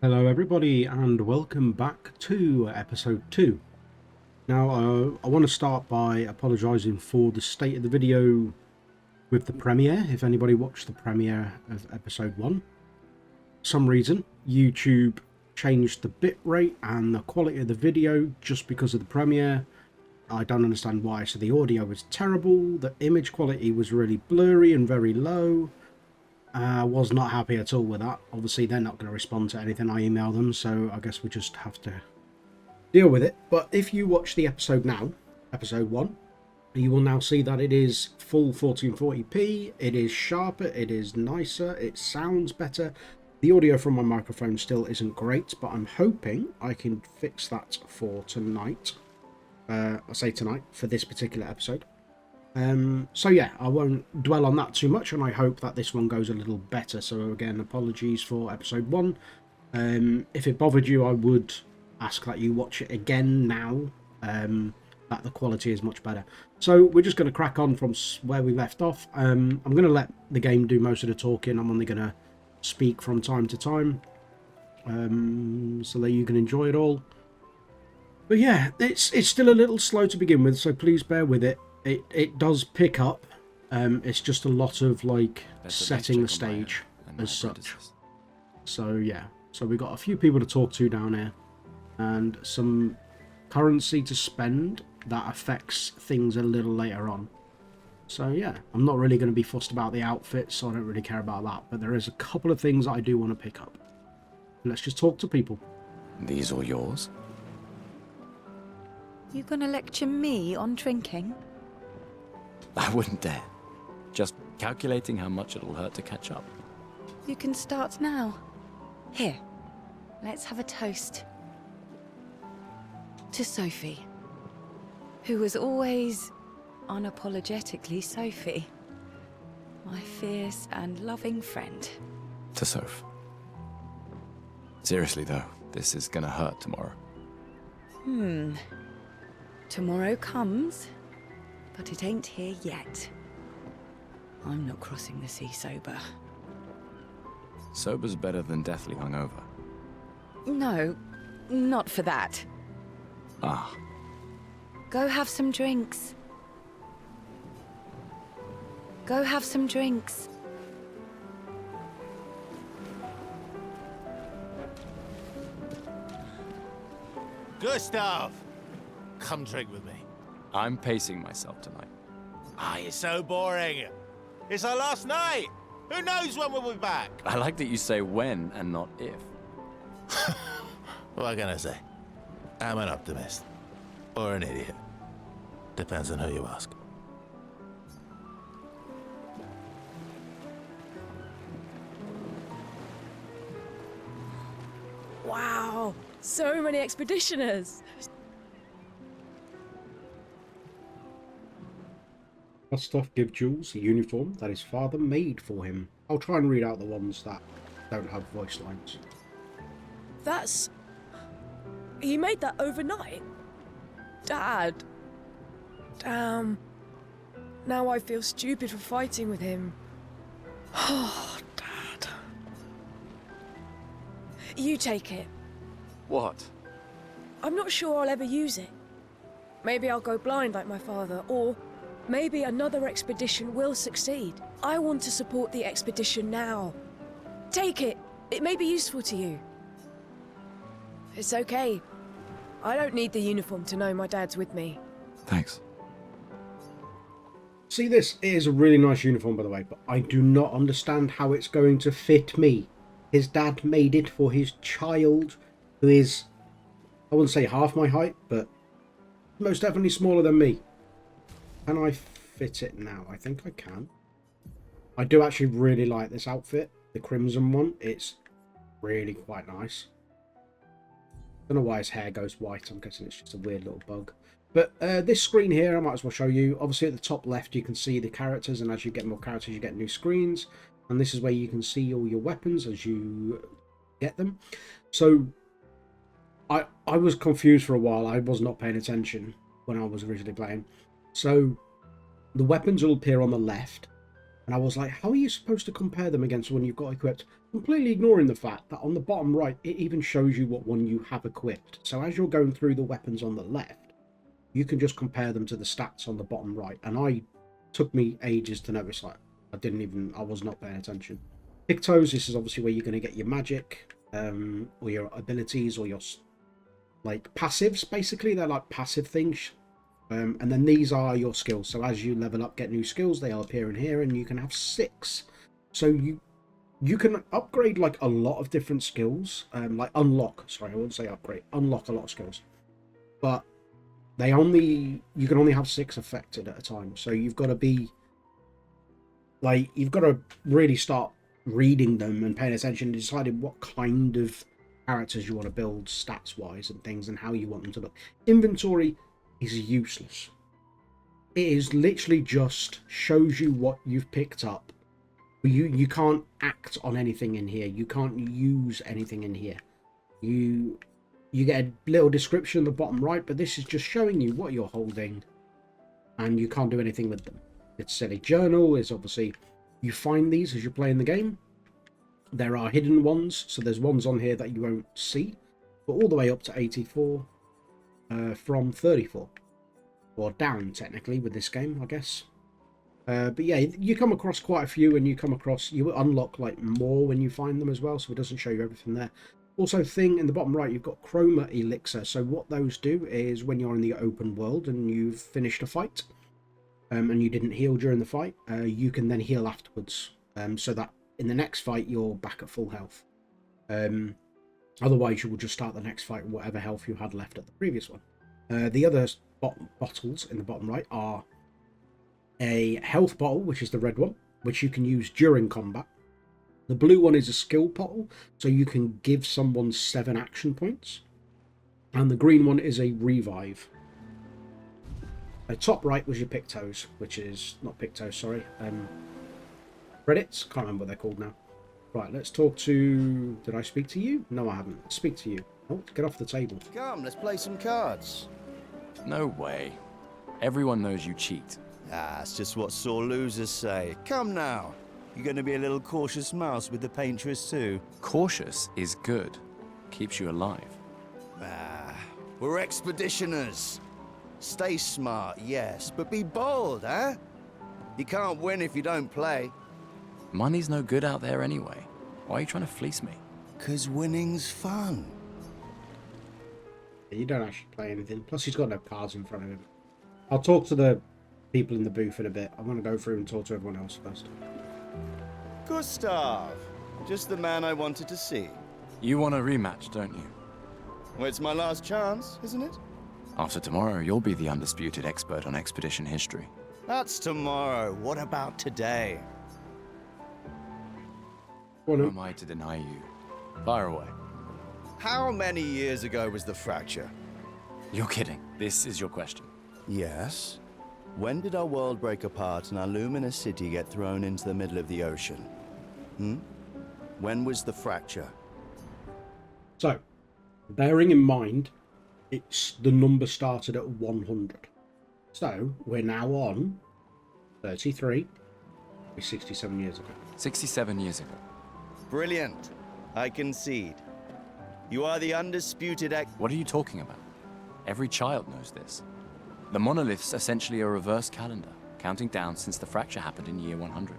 Hello everybody and welcome back to episode 2. Now I want to start by apologising for the state of the video with the premiere. If anybody watched the premiere of episode 1, for some reason YouTube changed the bitrate and the quality of the video just because of the premiere. I don't understand why. So the audio was terrible, the image quality was really blurry and very low. I was not happy at all with that. Obviously they're not going to respond to anything I email them, so I guess we just have to deal with it. But if you watch the episode now, episode 1, you will now see that it is full 1440p, it is sharper, it is nicer, it sounds better. The audio from my microphone still isn't great, but I'm hoping I can fix that for tonight. I say tonight, for this particular episode. So yeah, I won't dwell on that too much, and I hope that this one goes a little better. So again, apologies for episode 1. If it bothered you, I would ask that you watch it again now, that the quality is much better. So we're just going to crack on from where we left off. I'm going to let the game do most of the talking. I'm only going to speak from time to time, so that you can enjoy it all. But yeah, it's still a little slow to begin with, so please bear with it. It does pick up. It's just a lot of like setting the stage as such. So yeah, so we've got a few people to talk to down here and some currency to spend that affects things a little later on. So yeah, I'm not really going to be fussed about the outfits, so I don't really care about that, but there is a couple of things that I do want to pick up. Let's just talk to people. These all yours? You gonna lecture me on drinking? I wouldn't dare. Just calculating how much it'll hurt to catch up. You can start now. Here, let's have a toast. To Sophie, who was always unapologetically Sophie. My fierce and loving friend. To Soph. Seriously though, this is gonna hurt tomorrow. Tomorrow comes, but it ain't here yet. I'm not crossing the sea sober. Sober's better than deathly hungover. No, not for that. Ah. Go have some drinks. Go have some drinks. Gustav! Come drink with me. I'm pacing myself tonight. Ah, you're so boring. It's our last night. Who knows when we'll be back? I like that you say when and not if. What can I say? I'm an optimist. Or an idiot. Depends on who you ask. Wow, so many expeditioners. Gustav give Jules a uniform that his father made for him. I'll try and read out the ones that don't have voice lines. That's... You made that overnight? Dad. Damn. Now I feel stupid for fighting with him. Oh, Dad. You take it. What? I'm not sure I'll ever use it. Maybe I'll go blind like my father, or maybe another expedition will succeed. I want to support the expedition now. Take it. It may be useful to you. It's okay. I don't need the uniform to know my dad's with me. Thanks. See, this is a really nice uniform, by the way, but I do not understand how it's going to fit me. His dad made it for his child, who is, I wouldn't say half my height, but most definitely smaller than me. Can I fit it now? I think I can. I do actually really like this outfit, the crimson one. It's really quite nice. Don't know why his hair goes white. I'm guessing it's just a weird little bug. But this screen here, I might as well show you. Obviously at the top left you can see the characters, and as you get more characters you get new screens. And this is where you can see all your weapons as you get them. So I was confused for a while. I was not paying attention when I was originally playing. So the weapons will appear on the left, and I was like, how are you supposed to compare them against when you've got equipped? completely ignoring the fact that on the bottom right, it even shows you what one you have equipped. So as you're going through the weapons on the left, you can just compare them to the stats on the bottom right. And took me ages to notice that. I was not paying attention. Pictos, this is obviously where you're going to get your magic, or your abilities, or your like passives. Basically, they're like passive things. And then these are your skills. So as you level up, get new skills, they all appear in here, and you can have 6. So you can upgrade like a lot of different skills. Like unlock. Sorry, I wouldn't say upgrade. Unlock a lot of skills, but you can only have 6 affected at a time. So you've got to really start reading them and paying attention and deciding what kind of characters you want to build stats wise and things, and how you want them to look. Inventory is useless. It is literally just shows you what you've picked up. You can't act on anything in here. You can't use anything in here. You get a little description at the bottom right, but this is just showing you what you're holding, and you can't do anything with them. It's silly. Journal is obviously, you find these as you're playing the game. There are hidden ones, so there's ones on here that you won't see, but all the way up to 84 from 34, or down technically with this game, I guess. But yeah, you come across quite a few, and you unlock like more when you find them as well, so it doesn't show you everything there. Also, thing in the bottom right, you've got chroma elixir. So what those do is when you're in the open world and you've finished a fight, and you didn't heal during the fight, you can then heal afterwards, so that in the next fight you're back at full health. Otherwise you will just start the next fight with whatever health you had left at the previous one. The other bottles in the bottom right are a health bottle, which is the red one, which you can use during combat. The blue one is a skill bottle, so you can give someone 7 action points. And the green one is a revive. Top right was your Pictos, which is not Pictos, sorry. Credits, can't remember what they're called now. Right, let's talk to. Did I speak to you? No, I haven't. Let's speak to you. Oh, get off the table. Come, let's play some cards. No way. Everyone knows you cheat. Ah, it's just what sore losers say. Come now. You're going to be a little cautious mouse with the paintress too. Cautious is good. Keeps you alive. Ah, we're expeditioners. Stay smart, yes, but be bold, huh? You can't win if you don't play. Money's no good out there anyway. Why are you trying to fleece me? 'Cause winning's fun. You don't actually play anything. Plus, he's got no cards in front of him. I'll talk to the people in the booth in a bit. I want to go through and talk to everyone else first. Gustav, just the man I wanted to see. You want a rematch, don't you? Well, it's my last chance, isn't it? After tomorrow, you'll be the undisputed expert on expedition history. That's tomorrow. What about today? Who am I to deny you? Fire away. How many years ago was the fracture? You're kidding. This is your question. Yes. When did our world break apart and our luminous city get thrown into the middle of the ocean? When was the fracture? So, bearing in mind, the number started at 100. So, we're now on 33. 67 years ago. 67 years ago. Brilliant. I concede. You are the undisputed What are you talking about? Every child knows this. The monolith's essentially a reverse calendar, counting down since the fracture happened in year 100.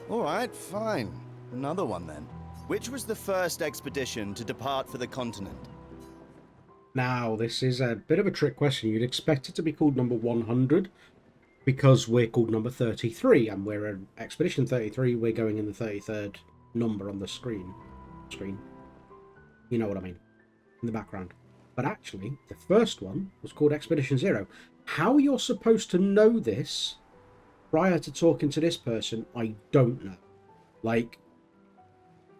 All right, fine. Another one then. Which was the first expedition to depart for the continent? Now, this is a bit of a trick question. You'd expect it to be called number 100 because we're called number 33, and we're an Expedition 33. We're going in the 33rd number on the screen. You know what I mean. In the background. But actually, the first one was called Expedition 0. How you're supposed to know this prior to talking to this person, I don't know. Like,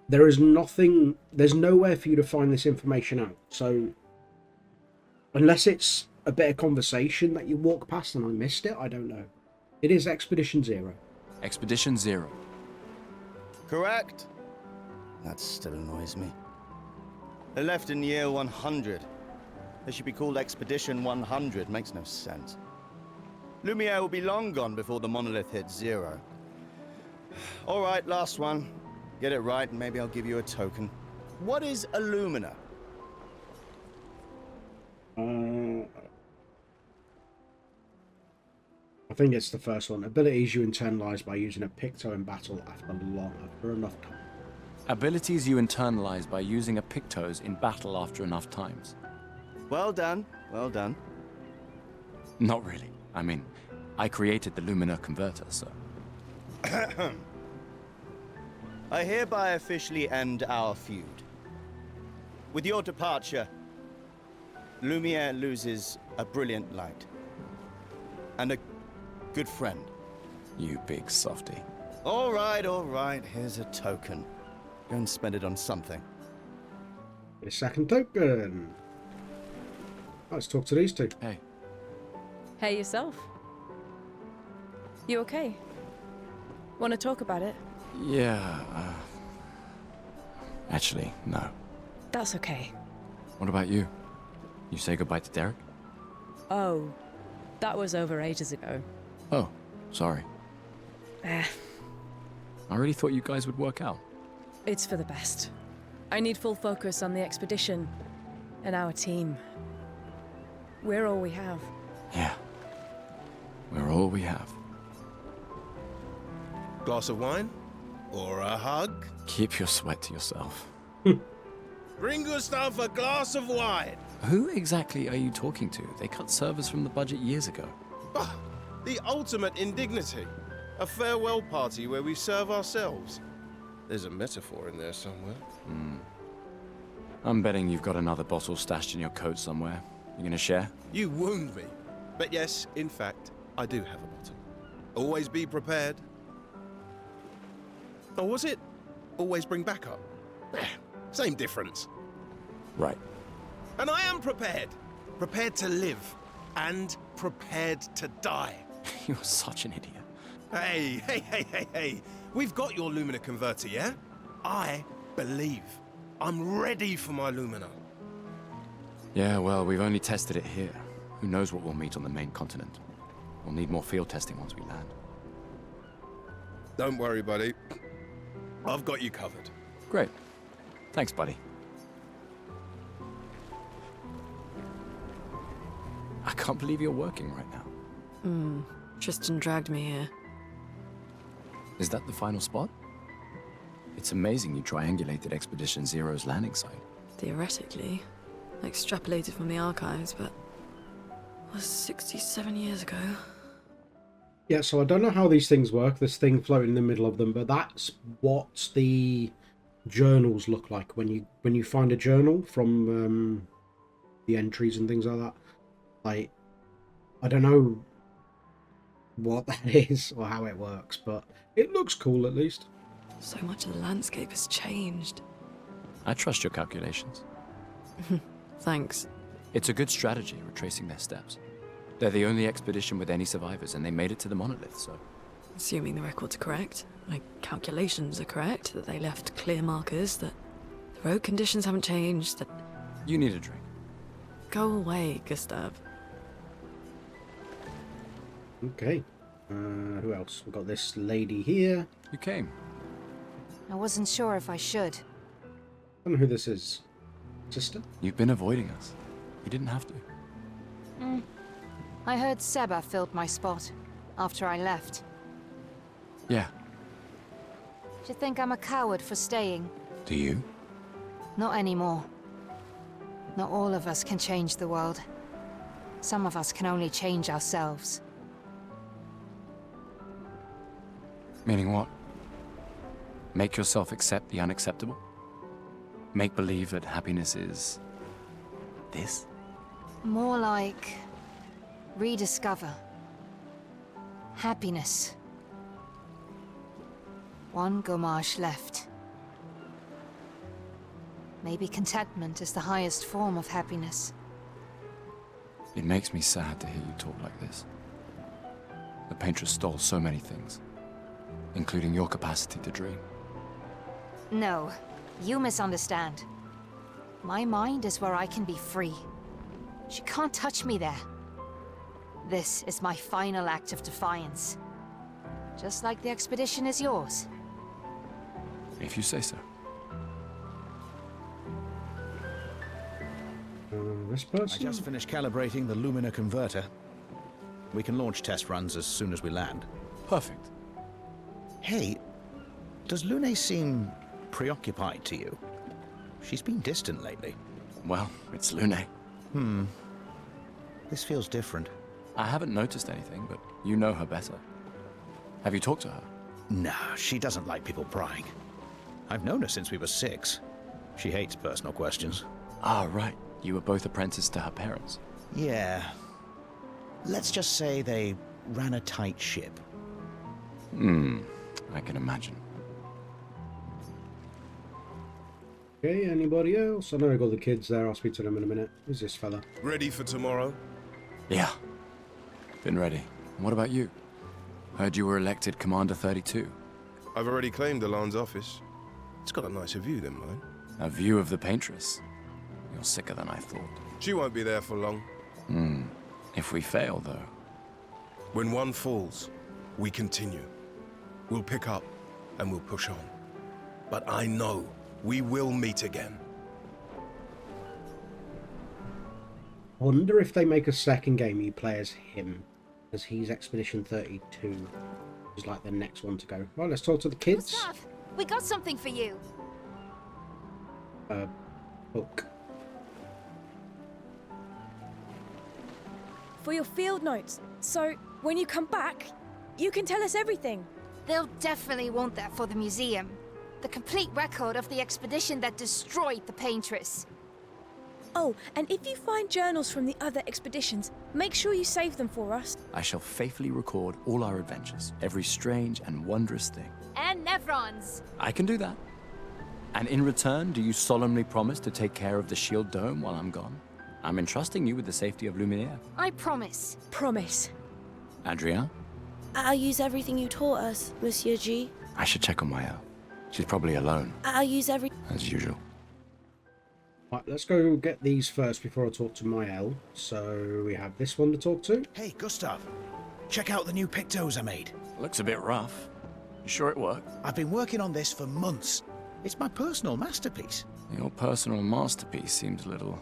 there's nowhere for you to find this information out. So, unless it's a bit of conversation that you walk past and I missed it, I don't know. It is Expedition 0. Expedition 0. Correct. That still annoys me. They left in year 100. They should be called Expedition 100. Makes no sense. Lumiere will be long gone before the monolith hits 0. All right, last one. Get it right and maybe I'll give you a token. What is Illumina? I think it's the first one. Abilities you internalize by using a Picto in battle after enough time. Abilities you internalize by using a Pictos in battle after enough times. Well done, well done. Not really. I mean, I created the Lumina converter, so... I hereby officially end our feud. With your departure, Lumiere loses a brilliant light. And a good friend. You big softy. All right, here's a token. Go and spend it on something. A second token. Let's talk to these two. Hey. Hey, yourself. You okay? Want to talk about it? Yeah, actually, no. That's okay. What about you? You say goodbye to Derek? Oh, that was over ages ago. Oh, sorry. Eh, I really thought you guys would work out. it's for the best. I need full focus on the expedition and our team. We're all we have. Yeah. We're all we have. Glass of wine? Or a hug? Keep your sweat to yourself. Bring Gustav a glass of wine! Who exactly are you talking to? They cut servers from the budget years ago. Bah, the ultimate indignity. A farewell party where we serve ourselves. There's a metaphor in there somewhere. I'm betting you've got another bottle stashed in your coat somewhere. You gonna share? You wound me. But yes, in fact, I do have a bottle. Always be prepared. Or was it always bring backup? Same difference. Right. And I am prepared. Prepared to live. And prepared to die. You're such an idiot. Hey. We've got your Lumina converter, yeah? I believe. I'm ready for my Lumina. Yeah, well, we've only tested it here. Who knows what we'll meet on the main continent? We'll need more field testing once we land. Don't worry, buddy. I've got you covered. Great. Thanks, buddy. I can't believe you're working right now. Tristan dragged me here. Is that the final spot? It's amazing you triangulated Expedition Zero's landing site. Theoretically. Extrapolated from the archives, but... was 67 years ago. Yeah, so I don't know how these things work, this thing floating in the middle of them, but that's what the journals look like when you find a journal from the entries and things like that. Like, I don't know what that is or how it works, but it looks cool at least. So much of the landscape has changed. I trust your calculations. Thanks. It's a good strategy, retracing their steps. They're the only expedition with any survivors, and they made it to the monolith, so... Assuming the record's correct, my calculations are correct, that they left clear markers, that the road conditions haven't changed, that... You need a drink. Go away, Gustav. Okay. Who else? We've got this lady here. You came. I wasn't sure if I should. I don't know who this is. Sister? You've been avoiding us. You didn't have to. I heard Seba filled my spot after I left. Yeah. Do you think I'm a coward for staying? Do you? Not anymore. Not all of us can change the world. Some of us can only change ourselves. Meaning what? Make yourself accept the unacceptable? Make believe that happiness is... this? More like... rediscover. Happiness. One Gomarsh left. Maybe contentment is the highest form of happiness. It makes me sad to hear you talk like this. The Paintress stole so many things, including your capacity to dream. No, you misunderstand. My mind is where I can be free. She can't touch me there. This is my final act of defiance. Just like the expedition is yours. If you say so. This I person? just finished calibrating the Lumina converter. We can launch test runs as soon as we land. Perfect. Hey, does Lune seem preoccupied to you? She's been distant lately. Well, it's Lune. This feels different. I haven't noticed anything, but you know her better. Have you talked to her? No, she doesn't like people prying. I've known her since we were 6. She hates personal questions. Ah, right. You were both apprenticed to her parents. Yeah. Let's just say they ran a tight ship. I can imagine. Okay, anybody else? I know I got the kids there. I'll speak to them in a minute. Who's this fella? Ready for tomorrow? Yeah. Been ready. And what about you? Heard you were elected Commander 32. I've already claimed Alon's office. It's got a nicer view than mine. A view of the Paintress. You're sicker than I thought. She won't be there for long. If we fail, though. When one falls, we continue. We'll pick up and we'll push on. But I know we will meet again. I wonder if they make a second game you play as him, as he's Expedition 32. He's like the next one to go. Right, let's talk to the kids. Gustav, we got something for you. Book. For your field notes. So, when you come back, you can tell us everything. They'll definitely want that for the museum. The complete record of the expedition that destroyed the Paintress. Oh, and if you find journals from the other expeditions, make sure you save them for us. I shall faithfully record all our adventures, every strange and wondrous thing. And Nevrons. I can do that. And in return, do you solemnly promise to take care of the shield dome while I'm gone? I'm entrusting you with the safety of Luminaire. I promise. Promise. Adrien? I'll use everything you taught us, Monsieur G. I should check on Maya. She's probably alone, I'll use every... as usual. Right, let's go get these first before I talk to Mael. So we have this one to talk to. Hey, Gustav. Check out the new pictos I made. Looks a bit rough. You sure it worked? I've been working on this for months. It's my personal masterpiece. Your personal masterpiece seems a little...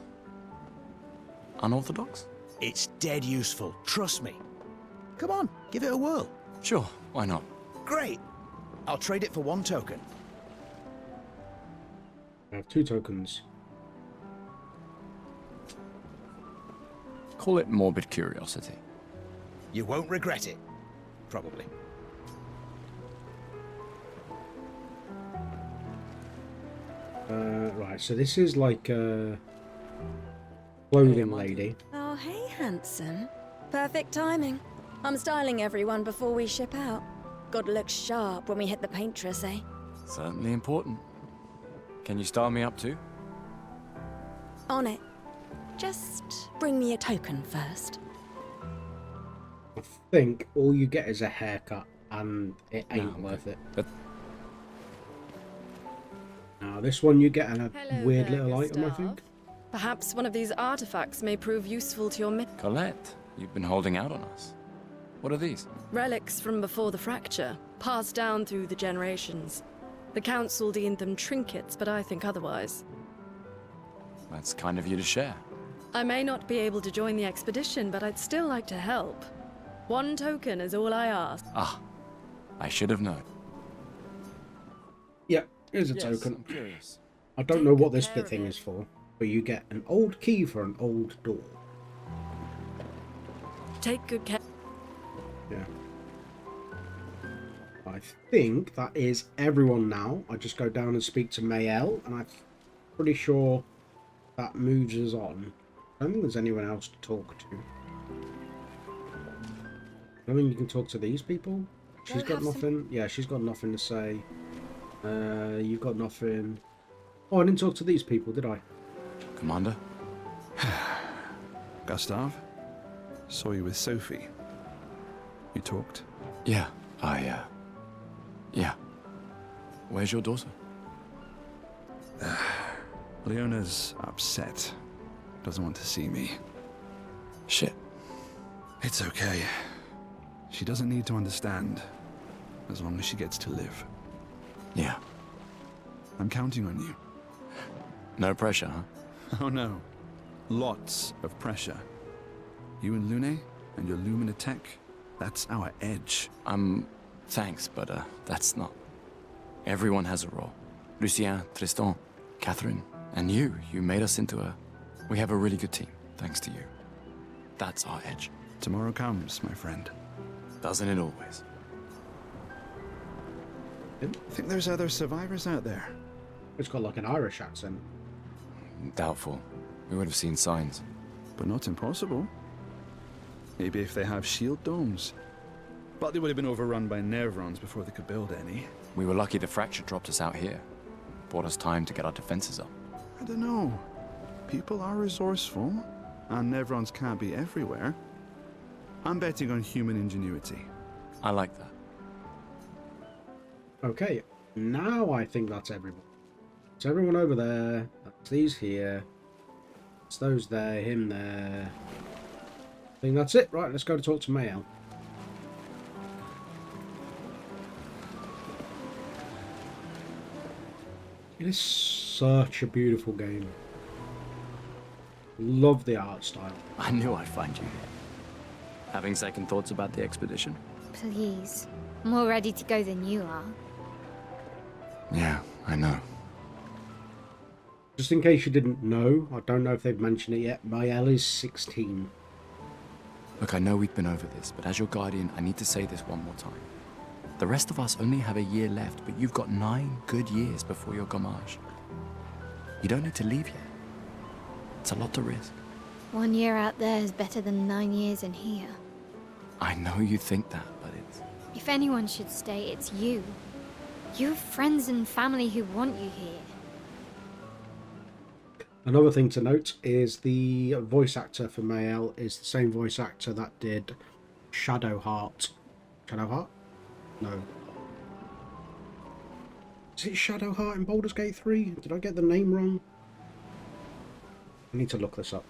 unorthodox? It's dead useful, trust me. Come on, give it a whirl. Sure, why not? Great. I'll trade it for 1 token. I have 2 tokens. Call it morbid curiosity. You won't regret it. Probably. Right, so this is like a clothing lady. Oh, hey, handsome. Perfect timing. I'm styling everyone before we ship out. Gotta look sharp when we hit the Paintress, eh? Certainly important. Can you style me up too? On it. Just bring me a token first. I think all you get is a haircut, and it ain't No, worth it. But Now this one you get a Hello weird there, little item, I Gustav. think. Perhaps one of these artifacts may prove useful to your Colette, you've been holding out on us. What are these? relics from before the fracture, passed down through the generations. The council deemed them trinkets, but I think otherwise. That's kind of you to share. I may not be able to join the expedition, but I'd still like to help. 1 token is all I ask. Ah, I should have known. Yeah, here's a Yes, token. I'm curious. I don't know what this bit thing is for, but you get an old key for an old door. Take good care. Yeah. I think that is everyone now. I just go down and speak to Mael, and I'm pretty sure that moves us on. I don't think there's anyone else to talk to. I mean, you can talk to these people. She's got nothing. Yeah, she's got nothing to say. You've got nothing. Oh, I didn't talk to these people, did I? Commander? Gustav, saw you with Sophie. You talked? Yeah, yeah. Where's your daughter? Leona's upset. Doesn't want to see me. Shit. It's okay. She doesn't need to understand, as long as she gets to live. Yeah. I'm counting on you. No pressure, huh? Oh no. Lots of pressure. You and Lune and your Lumina tech, that's our edge. Thanks, but that's not. Everyone has a role. Lucien, Tristan, Catherine, and you. You made us into a... We have a really good team, thanks to you. That's our edge. Tomorrow comes, my friend. Doesn't it always? Think there's other survivors out there? It's got like an Irish accent. Doubtful. We would have seen signs. But not impossible. Maybe if they have shield domes. But they would have been overrun by Nevrons before they could build any. We were lucky the fracture dropped us out here. Bought us time to get our defenses up. I don't know. People are resourceful, and Nevrons can't be everywhere. I'm betting on human ingenuity. I like that. Okay, now I think that's everyone. It's everyone over there. That's these here. It's those there, him there. I think that's it. Right, let's go to talk to Mael. It is such a beautiful game. Love the art style. I knew I'd find you here. Having second thoughts about the expedition? Please. More ready to go than you are. Yeah, I know. Just in case you didn't know, I don't know if they've mentioned it yet, Mael is 16. Look, I know we've been over this, but as your guardian, I need to say this one more time. The rest of us only have a year left, but you've got 9 good years before your gommage. You don't need to leave yet. It's a lot to risk. 1 year out there is better than 9 years in here. I know you think that, but it's... If anyone should stay, it's you. You have friends and family who want you here. Another thing to note is the voice actor for Mael is the same voice actor that did Shadowheart. Shadowheart? No. Is it Shadowheart in Baldur's Gate 3? Did I get the name wrong? I need to look this up.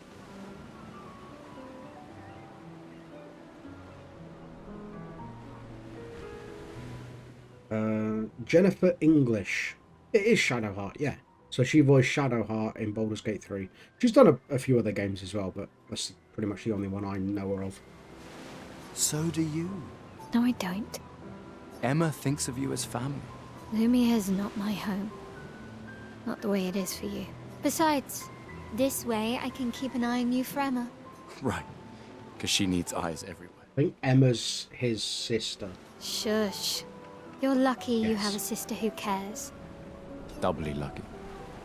Jennifer English. It is Shadowheart, yeah. So she voiced Shadowheart in Baldur's Gate 3. She's done a few other games as well, but that's pretty much the only one I know her of. So do you. No, I don't. Emma thinks of you as family. Lumia is not my home. Not the way it is for you. Besides, this way I can keep an eye on you for Emma. Right. Because she needs eyes everywhere. I think Emma's his sister. Shush. You're lucky you Yes. have a sister who cares. Doubly lucky,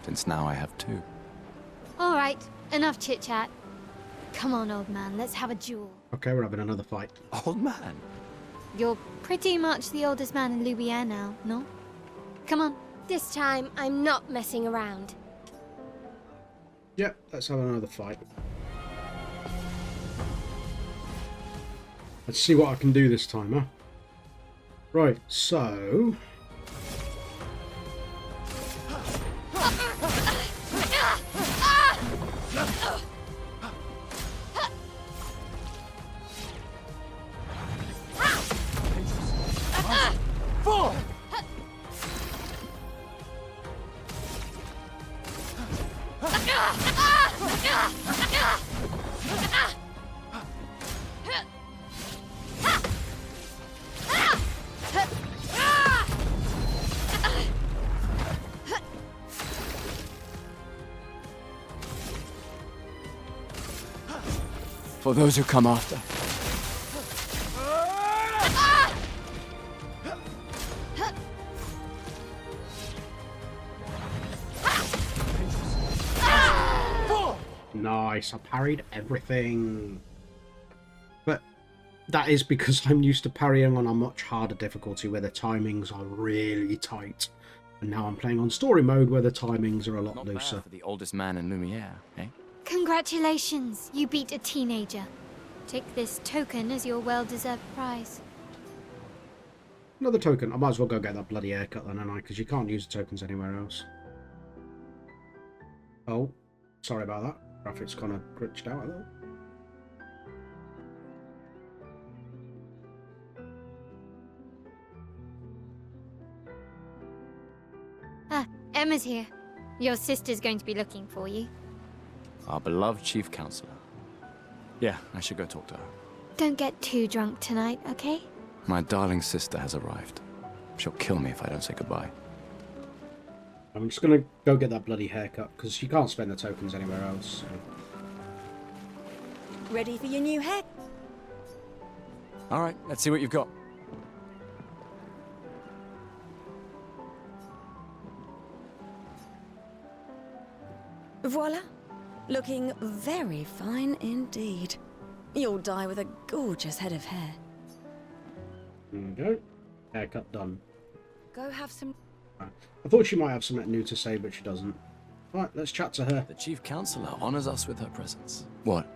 since now I have 2. All right, enough chit-chat. Come on, old man, let's have a duel. Okay, we're having another fight. Old man. You're pretty much the oldest man in Louvier now, no? Come on. This time, I'm not messing around. Yep, let's have another fight. Let's see what I can do this time, huh? Right, so... For those who come after. Nice, I parried everything. But that is because I'm used to parrying on a much harder difficulty where the timings are really tight. And now I'm playing on story mode where the timings are a lot Not looser. bad for the oldest man in Lumiere, eh? Congratulations, you beat a teenager. Take this token as your well-deserved prize. Another token. I might as well go get that bloody haircut then, don't I? Because you can't use the tokens anywhere else. Oh, sorry about that. Graphics kind of glitched out a little. Emma's here. Your sister's going to be looking for you. Our beloved chief counselor. Yeah, I should go talk to her. Don't get too drunk tonight, okay? My darling sister has arrived. She'll kill me if I don't say goodbye. I'm just gonna go get that bloody haircut, because she can't spend the tokens anywhere else. So. Ready for your new hair? All right, let's see what you've got. Voila. Looking very fine indeed. You'll die with a gorgeous head of hair. There we go. Haircut done. Go have some... I thought she might have something new to say, but she doesn't. Right, let's chat to her. The chief counselor honors us with her presence. What?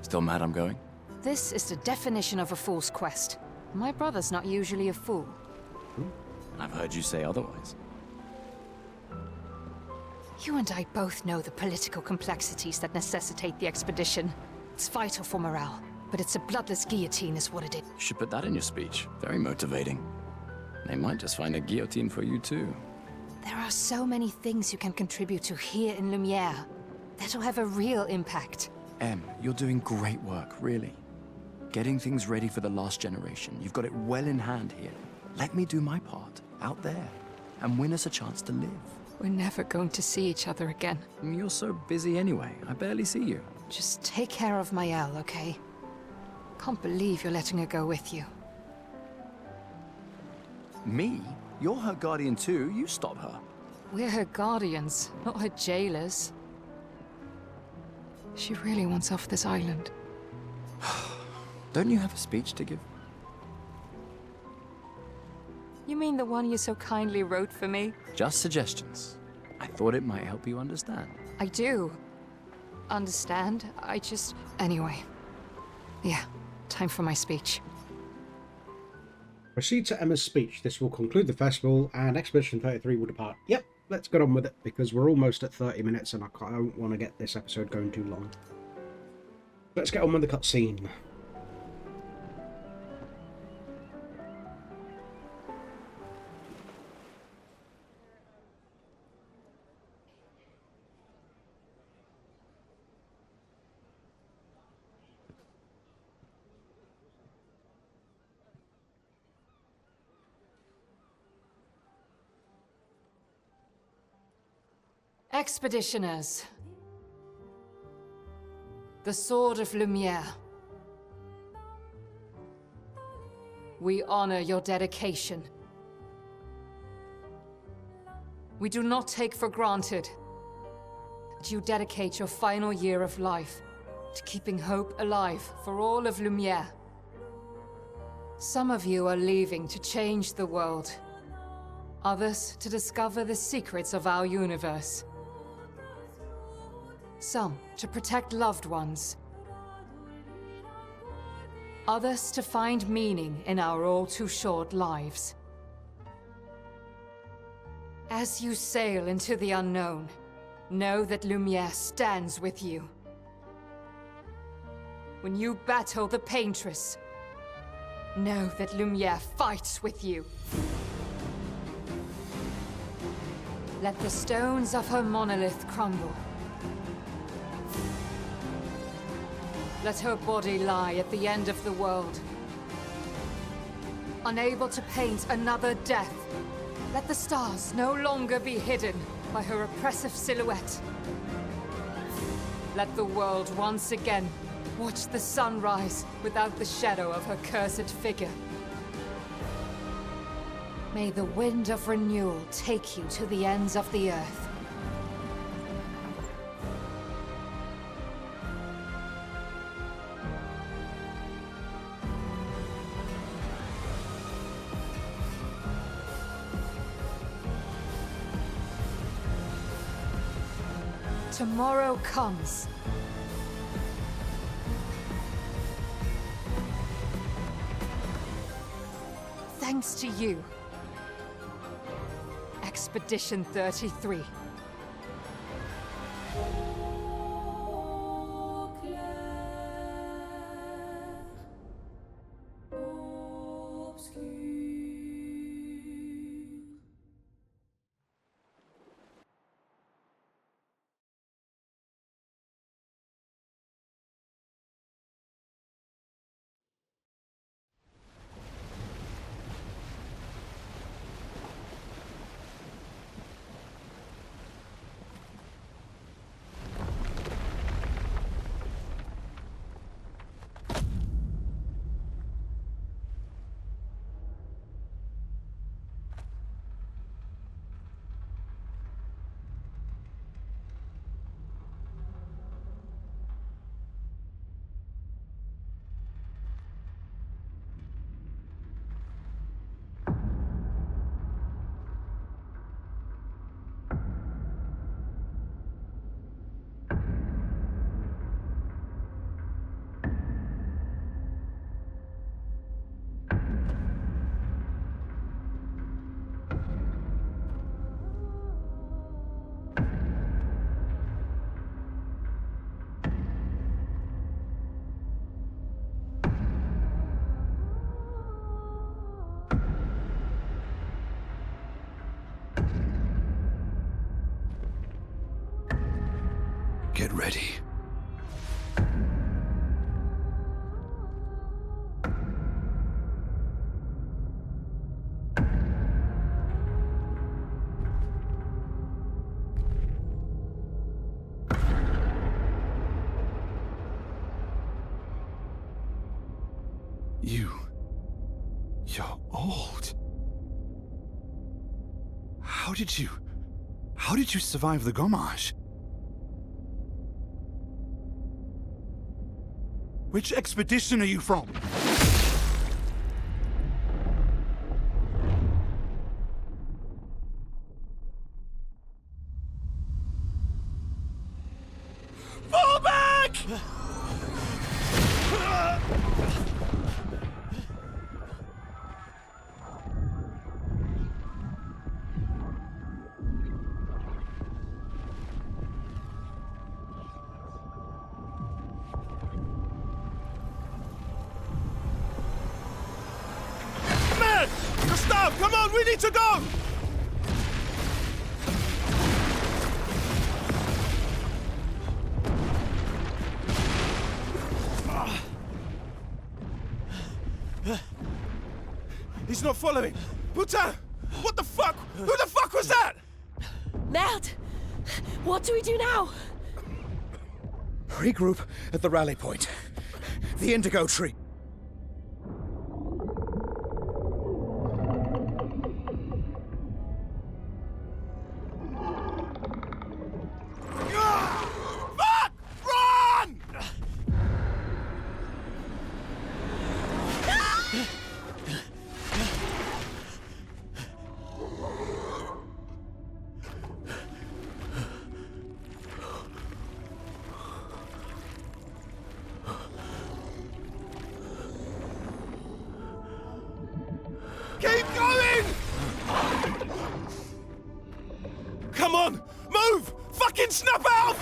Still mad I'm going? This is the definition of a fool's quest. My brother's not usually a fool. I've heard you say otherwise. You and I both know the political complexities that necessitate the expedition. It's vital for morale, but it's a bloodless guillotine is what it is. You should put that in your speech. Very motivating. They might just find a guillotine for you too. There are so many things you can contribute to here in Lumiere that'll have a real impact. Em, you're doing great work, really. Getting things ready for the last generation. You've got it well in hand here. Let me do my part, out there, and win us a chance to live. We're never going to see each other again. You're so busy anyway. I barely see you. Just take care of Maëlle, okay? Can't believe you're letting her go with you. Me? You're her guardian too. You stop her. We're her guardians, not her jailers. She really wants off this island. Don't you have a speech to give? You mean the one you so kindly wrote for me? Just suggestions. I thought it might help you understand. I do. Understand? Anyway. Yeah, time for my speech. Proceed to Emma's speech. This will conclude the festival, and Expedition 33 will depart. Yep, let's get on with it, because we're almost at 30 minutes, and I don't want to get this episode going too long. Let's get on with the cutscene. Expeditioners. The Sword of Lumiere. We honor your dedication. We do not take for granted that you dedicate your final year of life to keeping hope alive for all of Lumiere. Some of you are leaving to change the world. Others to discover the secrets of our universe. Some to protect loved ones. Others to find meaning in our all-too-short lives. As you sail into the unknown, know that Lumiere stands with you. When you battle the Paintress, know that Lumiere fights with you. Let the stones of her monolith crumble. Let her body lie at the end of the world. Unable to paint another death, let the stars no longer be hidden by her oppressive silhouette. Let the world once again watch the sun rise without the shadow of her cursed figure. May the wind of renewal take you to the ends of the earth. Tomorrow comes. Thanks to you. Expedition 33. Get ready. You're old. How did you survive the Gommage? Which expedition are you from? Fall back! Man! Gustav, come on, we need to go! He's not following. Putain! What the fuck? Who the fuck was that? Merde! What do we do now? Regroup at the rally point. The indigo tree. Fuck! Run! Keep going! Come on! Move! Fucking snap out!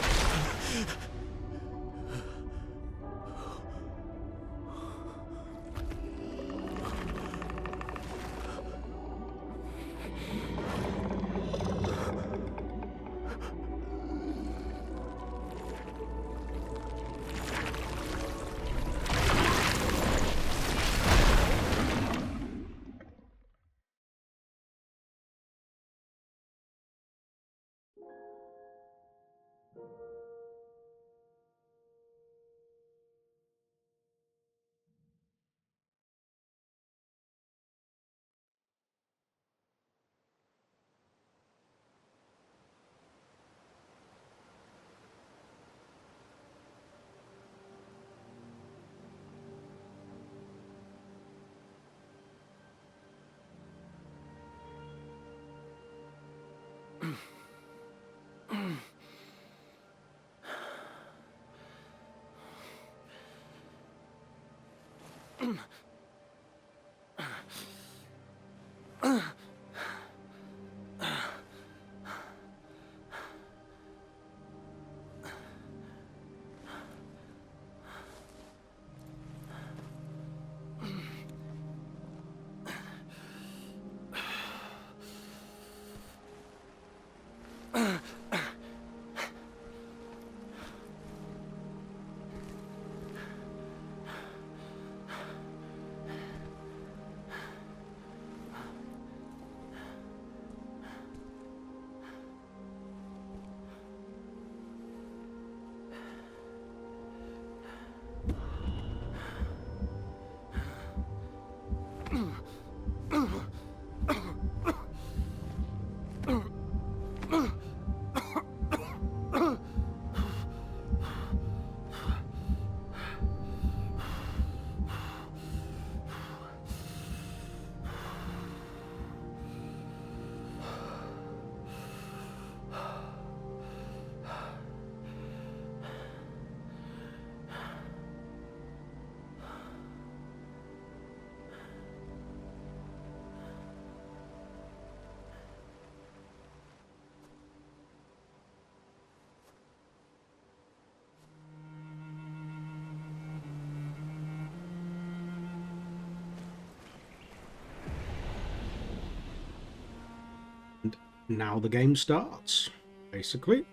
Now the game starts, basically.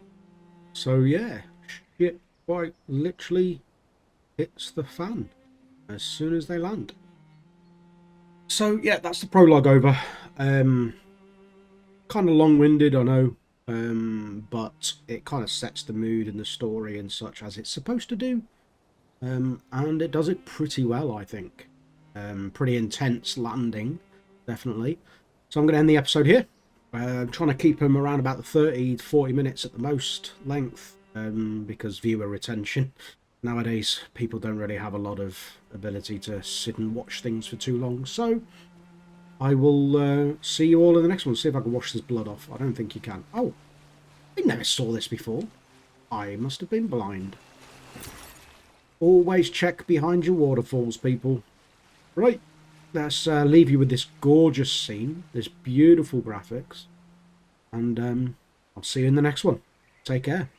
So yeah, shit quite literally hits the fan as soon as they land. So yeah, that's the prologue over. Kind of long-winded, I know, but it kind of sets the mood and the story and such as it's supposed to do, and it does it pretty well, I think. Pretty intense landing, definitely. So I'm going to end the episode here. I'm trying to keep them around about the 30 to 40 minutes at the most length, because viewer retention. Nowadays, people don't really have a lot of ability to sit and watch things for too long. So I will see you all in the next one. See if I can wash this blood off. I don't think you can. Oh, I never saw this before. I must have been blind. Always check behind your waterfalls, people. Right, let's leave you with this gorgeous scene, this beautiful graphics, and I'll see you in the next one. Take care.